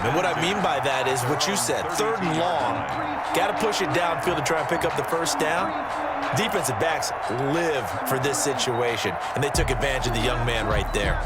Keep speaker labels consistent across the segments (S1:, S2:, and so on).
S1: And what I mean by that is what you said, 3rd and long. Got to push it downfield to try and pick up the first down. Defensive backs live for this situation, and they took advantage of the young man right there.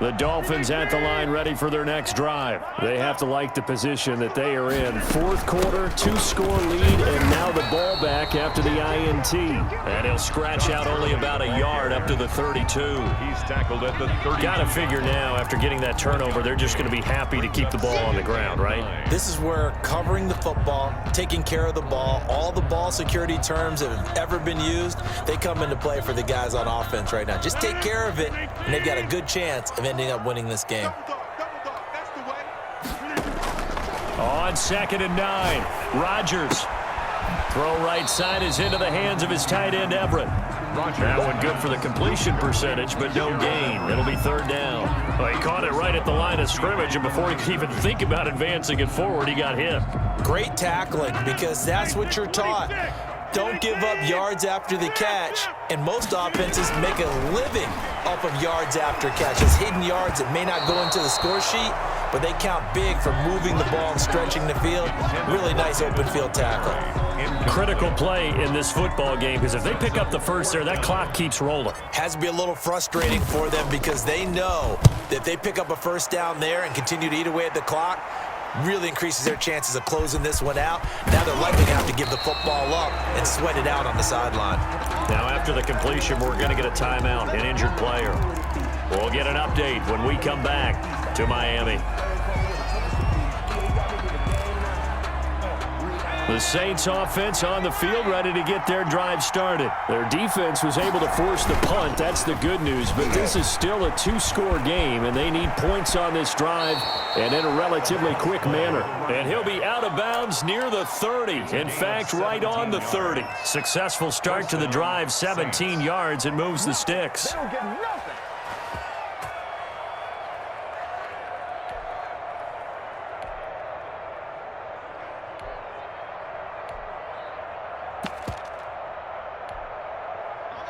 S2: The Dolphins at the line ready for their next drive. They have to like the position that they are in. 4th quarter, 2-score lead, and now the ball back after the INT. And he'll scratch out only about a yard up to the 32.
S3: He's tackled at the 30.
S2: Got to figure now, after getting that turnover, they're just going to be happy to keep the ball on the ground, right?
S1: This is where covering the football, taking care of the ball, all the ball security terms that have ever been used, they come into play for the guys on offense right now. Just take care of it, and they've got a good chance of ending up winning this game.
S2: On 2nd and 9, Rodgers. Throw right side is into the hands of his tight end, Everett. That one good for the completion percentage, but no gain. It'll be 3rd down. Well, he caught it right at the line of scrimmage, and before he could even think about advancing it forward, he got hit.
S1: Great tackling, because that's what you're taught. Don't give up yards after the catch, and most offenses make a living off of yards after catches. Hidden yards that may not go into the score sheet, but they count big for moving the ball and stretching the field. Really nice open field tackle.
S2: Critical play in this football game, because if they pick up the first there, that clock keeps rolling.
S1: Has to be a little frustrating for them, because they know that if they pick up a first down there and continue to eat away at the clock, really increases their chances of closing this one out. Now they're likely to have to give the football up and sweat it out on the sideline.
S2: Now after the completion, we're going to get a timeout, an injured player. We'll get an update when we come back to Miami. The Saints offense on the field, ready to get their drive started. Their defense was able to force the punt. That's the good news, but this is still a 2-score game, and they need points on this drive and in a relatively quick manner. And he'll be out of bounds near the 30. In fact, right on the 30. Successful start to the drive, 17 yards, and moves the sticks.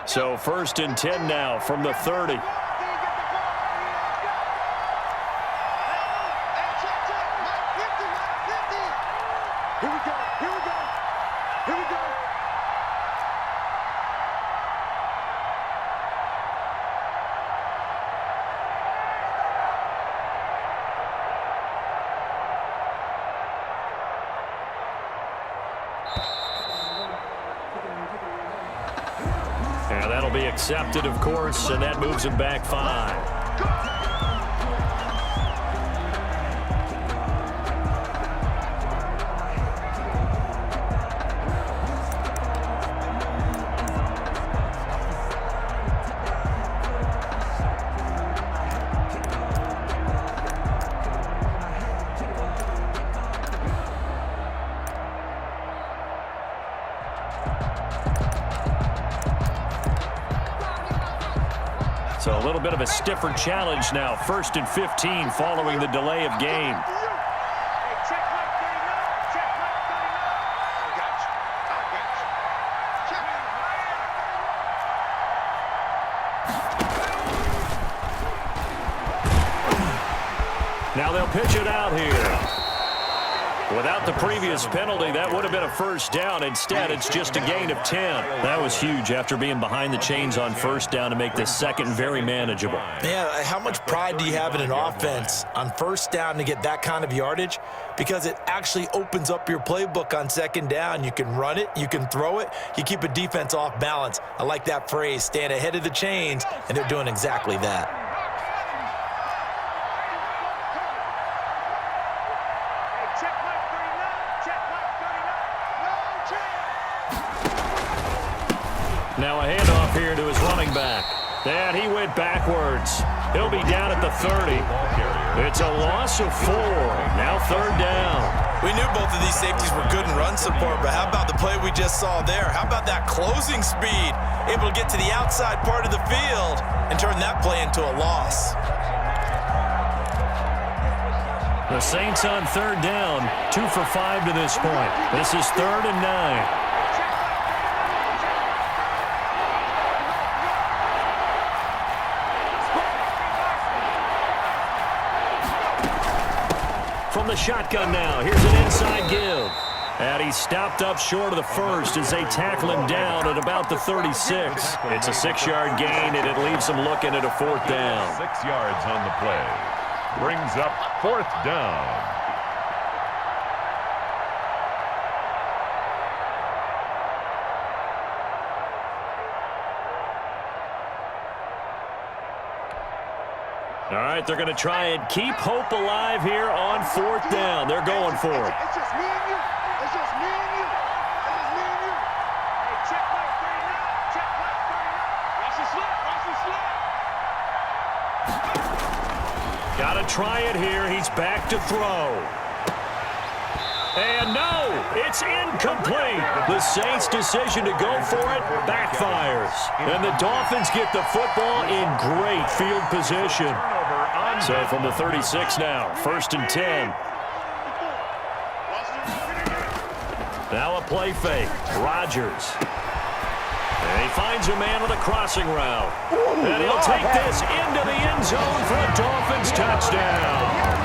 S2: So 1st and 10 now from the 30. And that'll be accepted, of course, and that moves him back 5. So a little bit of a stiffer challenge now. 1st and 15 following the delay of game. Now they'll pitch it out here. Without the previous penalty, that would have been a first down. Instead, it's just a gain of 10. That was huge after being behind the chains on first down to make this second very manageable.
S1: Yeah, how much pride do you have in an offense on first down to get that kind of yardage? Because it actually opens up your playbook on second down. You can run it, you can throw it, you keep a defense off balance. I like that phrase, stand ahead of the chains, and they're doing exactly that.
S2: Now a handoff here to his running back. And he went backwards. He'll be down at the 30. It's a loss of 4. Now 3rd down.
S1: We knew both of these safeties were good in run support, but how about the play we just saw there? How about that closing speed? Able to get to the outside part of the field and turn that play into a loss.
S2: The Saints on 3rd down, 2 for 5 to this point. This is 3rd and 9. from the shotgun now. Here's an inside give. And he stopped up short of the first as they tackle him down at about the 36. It's a 6-yard gain, and it leaves them looking at a 4th down.
S3: 6 yards on the play. Brings up 4th down.
S2: All right, they're going to try and keep hope alive here on 4th down. They're going for it.
S4: It's just me and you. It's just me and you. It's just me and you. Hey, check right there now. Check right there now. Watch the slip. Watch the slip.
S2: Got to try it here. He's back to throw. And no, it's incomplete. The Saints' decision to go for it backfires. And the Dolphins get the football in great field position. So from the 36 now, 1st and 10. Now a play fake. Rodgers. And he finds a man with a crossing route. And he'll take this into the end zone for a Dolphins touchdown.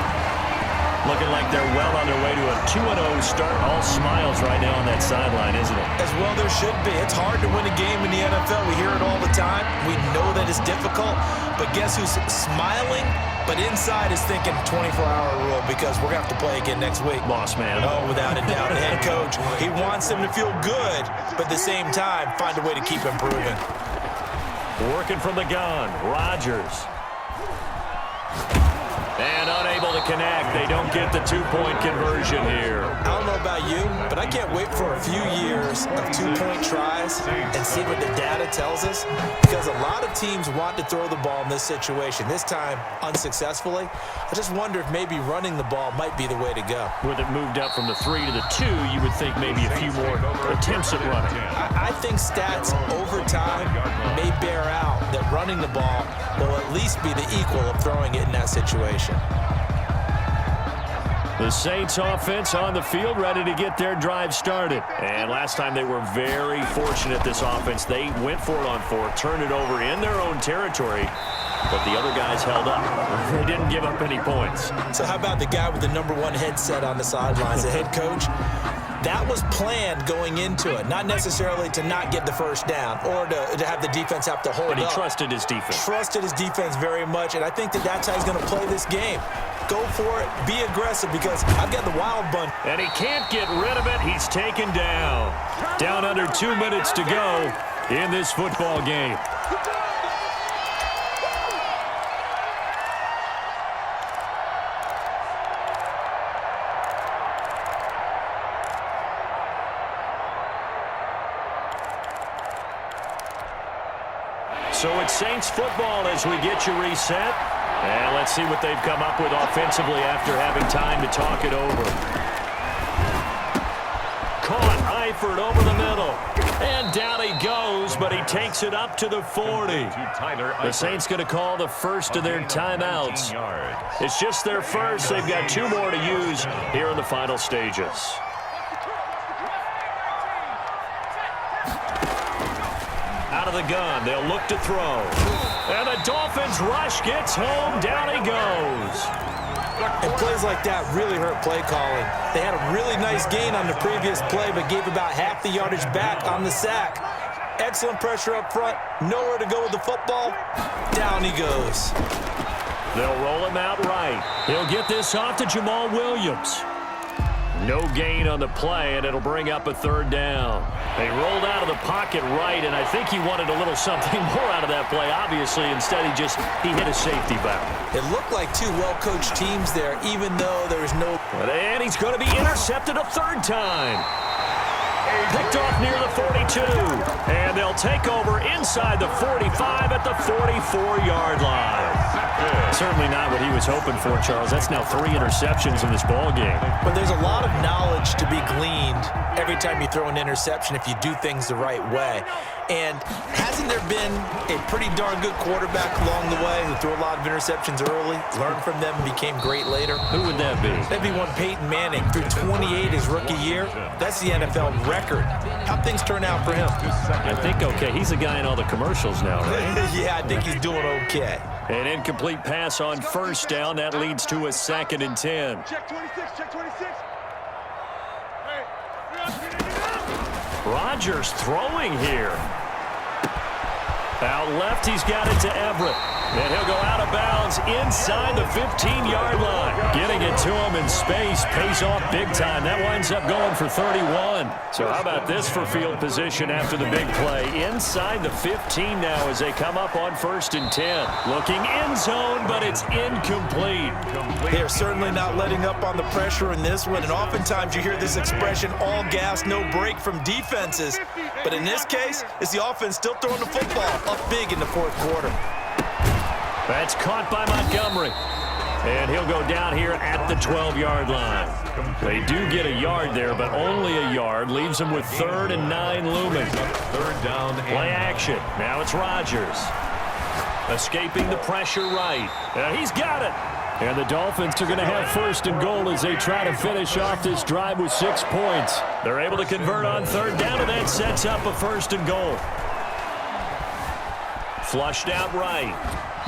S2: Looking like they're well on their way to a 2-0 start. All smiles right now on that sideline, isn't it?
S1: As well there should be. It's hard to win a game in the NFL. We hear it all the time. We know that it's difficult. But guess who's smiling? But inside is thinking 24-hour rule because we're going to have to play again next week.
S2: Boss man.
S1: Oh, without a doubt. The head coach, he wants them to feel good, but at the same time, find a way to keep improving.
S2: Working from the gun. Rodgers. And unable to connect. They don't get the 2-point conversion here.
S1: I don't know about you, but I can't wait for a few years of 2-point tries and see what the data tells us, because a lot of teams want to throw the ball in this situation. This time, unsuccessfully. I just wonder if maybe running the ball might be the way to go.
S2: With it moved up from the 3 to the 2, you would think maybe a few more attempts at running.
S1: I think stats over time may bear out that running the ball will at least be the equal of throwing it in that situation.
S2: The Saints offense on the field, ready to get their drive started. And last time they were very fortunate, this offense. They went for it on 4, turned it over in their own territory, but the other guys held up. They didn't give up any points.
S1: So how about the guy with the #1 headset on the sidelines, the head coach? That was planned going into it, not necessarily to not get the first down or to have the defense have to hold up.
S2: But he trusted his defense.
S1: Trusted his defense very much, and I think that that's how he's going to play this game. Go for it. Be aggressive because I've got the wild bun.
S2: And he can't get rid of it. He's taken down. Down under 2 minutes to go in this football game. So it's Saints football as we get you reset. And let's see what they've come up with offensively after having time to talk it over. Caught Eifert over the middle. And down he goes, but he takes it up to the 40. The Saints going to call the first of their timeouts. It's just their first. They've got 2 more to use here in the final stages. Out of the gun, they'll look to throw. And the Dolphins rush gets home. Down he goes.
S1: And plays like that really hurt play calling. They had a really nice gain on the previous play, but gave about half the yardage back on the sack. Excellent pressure up front. Nowhere to go with the football. Down he goes.
S2: They'll roll him out right. He'll get this off to Jamal Williams. No gain on the play, and it'll bring up a 3rd down. They rolled out of the pocket right, and I think he wanted a little something more out of that play, obviously. Instead, he hit a safety valve.
S1: It looked like 2 well-coached teams there, even though there's no...
S2: And he's going to be intercepted a 3rd time. Picked off near the 42. And they'll take over inside the 45 at the 44-yard line. Certainly not what he was hoping for, Charles. That's now 3 interceptions in this ball game.
S1: But there's a lot of knowledge to be gleaned every time you throw an interception if you do things the right way. And hasn't there been a pretty darn good quarterback along the way who threw a lot of interceptions early, learned from them, and became great later?
S2: Who would that be?
S1: That'd be one Peyton Manning. Threw 28 his rookie year. That's the NFL record. How'd things turn out for him?
S2: I think okay. He's a guy in all the commercials now, right?
S1: Yeah, I think he's doing okay.
S2: An incomplete pass on first down. That leads to a 2nd and 10.
S4: Check 26, check 26. Hey,
S2: Rodgers throwing here. Out left, he's got it to Everett. And he'll go out of bounds inside the 15-yard line. Getting it to him in space pays off big time. That winds up going for 31. So how about this for field position after the big play? Inside the 15 now as they come up on 1st and 10. Looking end zone, but it's incomplete.
S1: They're certainly not letting up on the pressure in this one. And oftentimes you hear this expression, all gas, no break from defenses. But in this case, it's the offense still throwing the football up big in the 4th quarter.
S2: That's caught by Montgomery. And he'll go down here at the 12-yard line. They do get a yard there, but only a yard. Leaves them with 3rd and 9 looming.
S3: 3rd down.
S2: Play action. Now it's Rodgers. Escaping the pressure right. He's got it. And the Dolphins are going to have 1st and goal as they try to finish off this drive with 6 points. They're able to convert on 3rd down, and that sets up a 1st and goal. Flushed out right.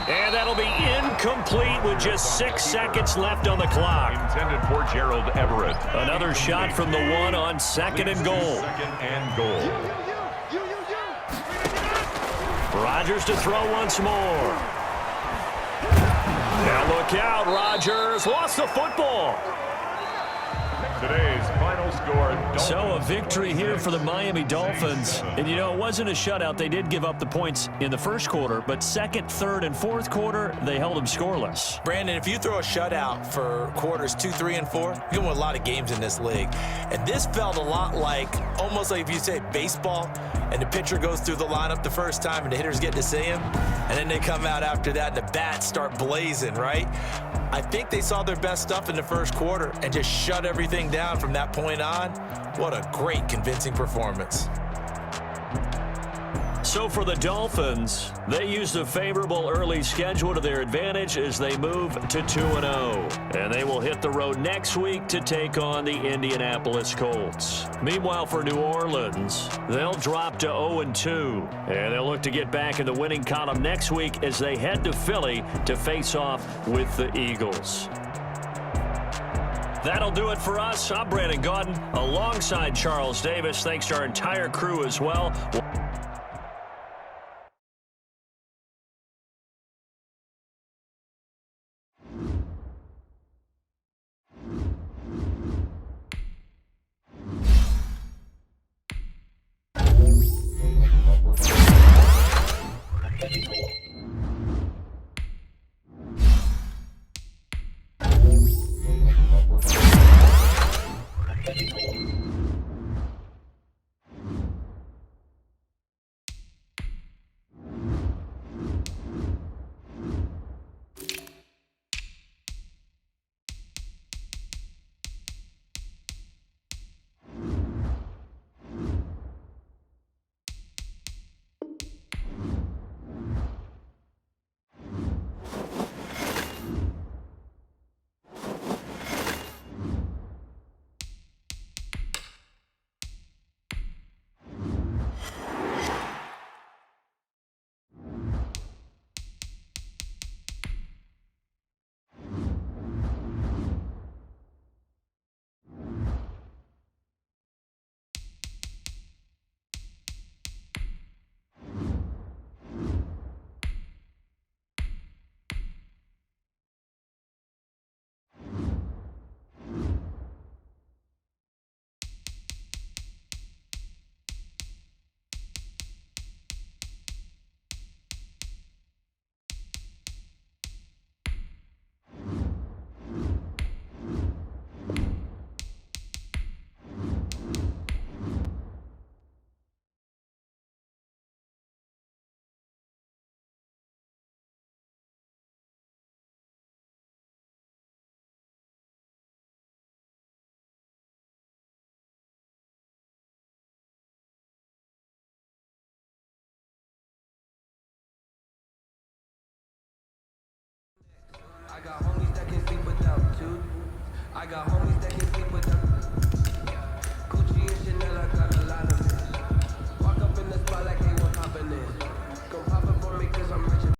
S2: And that'll be incomplete with just 6 seconds left on the clock.
S3: Intended for Gerald Everett.
S2: Another shot from the 1 on 2nd and goal.
S3: 2nd and goal.
S2: Rodgers to throw once more. Now look out, Rodgers lost the football.
S3: Today's final score.
S2: So a victory here for the Miami Dolphins. And, you know, it wasn't a shutout. They did give up the points in the 1st quarter, but 2nd, 3rd, and 4th quarter, they held them scoreless.
S1: Brandon, if you throw a shutout for quarters 2, 3, and 4, you're going to win a lot of games in this league. And this felt a lot like, almost like if you say baseball, and the pitcher goes through the lineup the first time and the hitters get to see him, and then they come out after that and the bats start blazing, right? I think they saw their best stuff in the 1st quarter and just shut everything down from that point on. What a great, convincing performance.
S2: So for the Dolphins, they used a favorable early schedule to their advantage as they move to 2-0. And they will hit the road next week to take on the Indianapolis Colts. Meanwhile, for New Orleans, they'll drop to 0-2. And they'll look to get back in the winning column next week as they head to Philly to face off with the Eagles. That'll do it for us. I'm Brandon Gaudin alongside Charles Davis. Thanks to our entire crew as well.
S5: I got homies that can sleep without two. I got homies that can sleep without